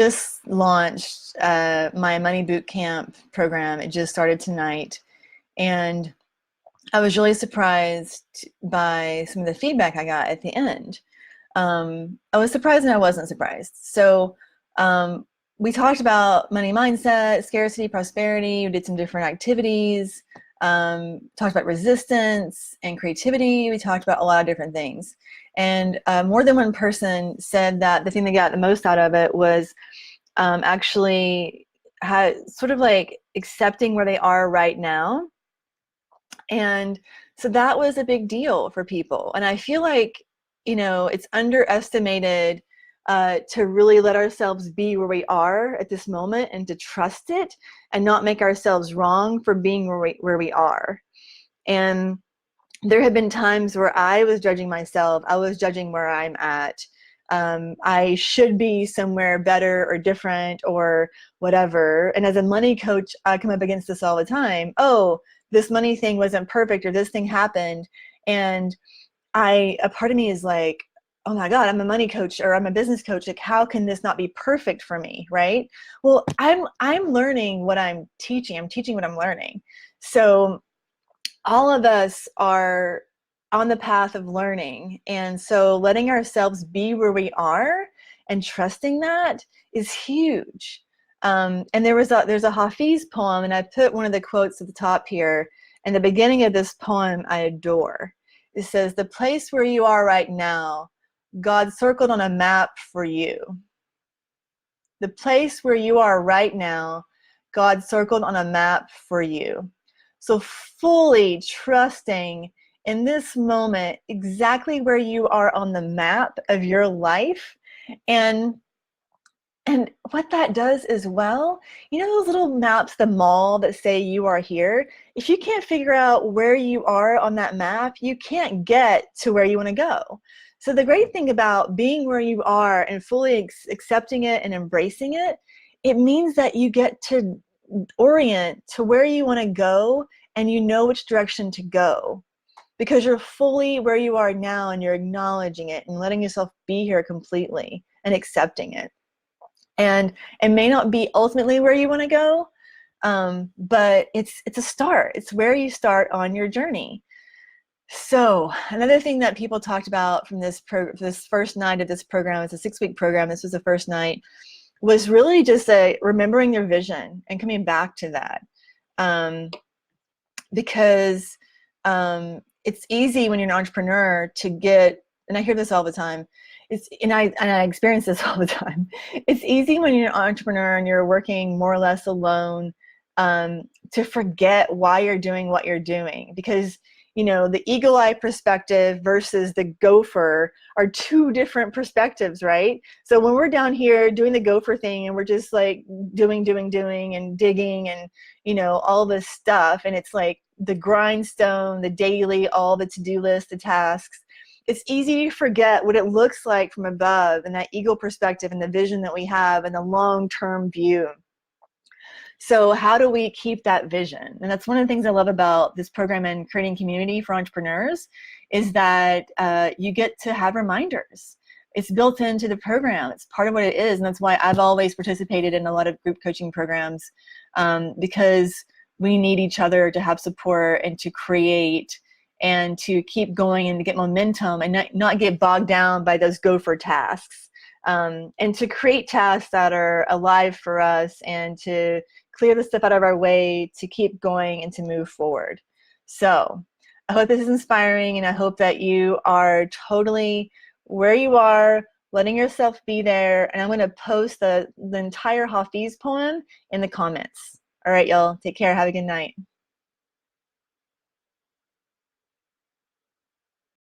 just launched my money boot camp program. It just started tonight. And I was really surprised by some of the feedback I got at the end. I was surprised and I wasn't surprised. So we talked about money mindset, scarcity, prosperity. We did some different activities, talked about resistance and creativity. We talked about a lot of different things. And more than one person said that the thing they got the most out of it was actually had sort of like accepting where they are right now. And so that was a big deal for people. And I feel like, you know, it's underestimated to really let ourselves be where we are at this moment and to trust it and not make ourselves wrong for being where we are. And there have been times where I was judging myself. I was judging where I'm at. I should be somewhere better or different or whatever. And as a money coach, I come up against this all the time. Oh, this money thing wasn't perfect, or this thing happened. And a part of me is like, oh my God, I'm a money coach or I'm a business coach. Like, how can this not be perfect for me? Right? Well, I'm learning what I'm teaching. I'm teaching what I'm learning. So all of us are on the path of learning. And so letting ourselves be where we are and trusting that is huge. And there's a Hafiz poem, and I put one of the quotes at the top here. And the beginning of this poem I adore. It says, "The place where you are right now, God circled on a map for you." The place where you are right now, God circled on a map for you. So fully trusting in this moment exactly where you are on the map of your life. And what that does as well, you know those little maps, the mall that say you are here? If you can't figure out where you are on that map, you can't get to where you want to go. So the great thing about being where you are and fully accepting it and embracing it, it means that you get to orient to where you want to go and you know which direction to go because you're fully where you are now and you're acknowledging it and letting yourself be here completely and accepting it. And it may not be ultimately where you want to go, but it's a start. It's where you start on your journey. So another thing that people talked about from this first night of this program, it's a 6-week program, this was the first night, was really just remembering their vision and coming back to that. Because it's easy when you're an entrepreneur to get, and I hear this all the time, and I experience this all the time. It's easy when you're an entrepreneur and you're working more or less alone to forget why you're doing what you're doing, because you know the eagle eye perspective versus the gopher are two different perspectives, right? So when we're down here doing the gopher thing and we're just like doing and digging and you know all this stuff, and it's like the grindstone, the daily, all the to-do list, the tasks, it's easy to forget what it looks like from above and that eagle perspective and the vision that we have and the long-term view. So how do we keep that vision? And that's one of the things I love about this program and creating community for entrepreneurs is that you get to have reminders. It's built into the program. It's part of what it is. And that's why I've always participated in a lot of group coaching programs because we need each other to have support and to create and to keep going and to get momentum and not get bogged down by those gopher tasks. And to create tasks that are alive for us and to clear the stuff out of our way to keep going and to move forward. So I hope this is inspiring, and I hope that you are totally where you are, letting yourself be there. And I'm going to post the entire Hafiz poem in the comments. All right, y'all, take care. Have a good night.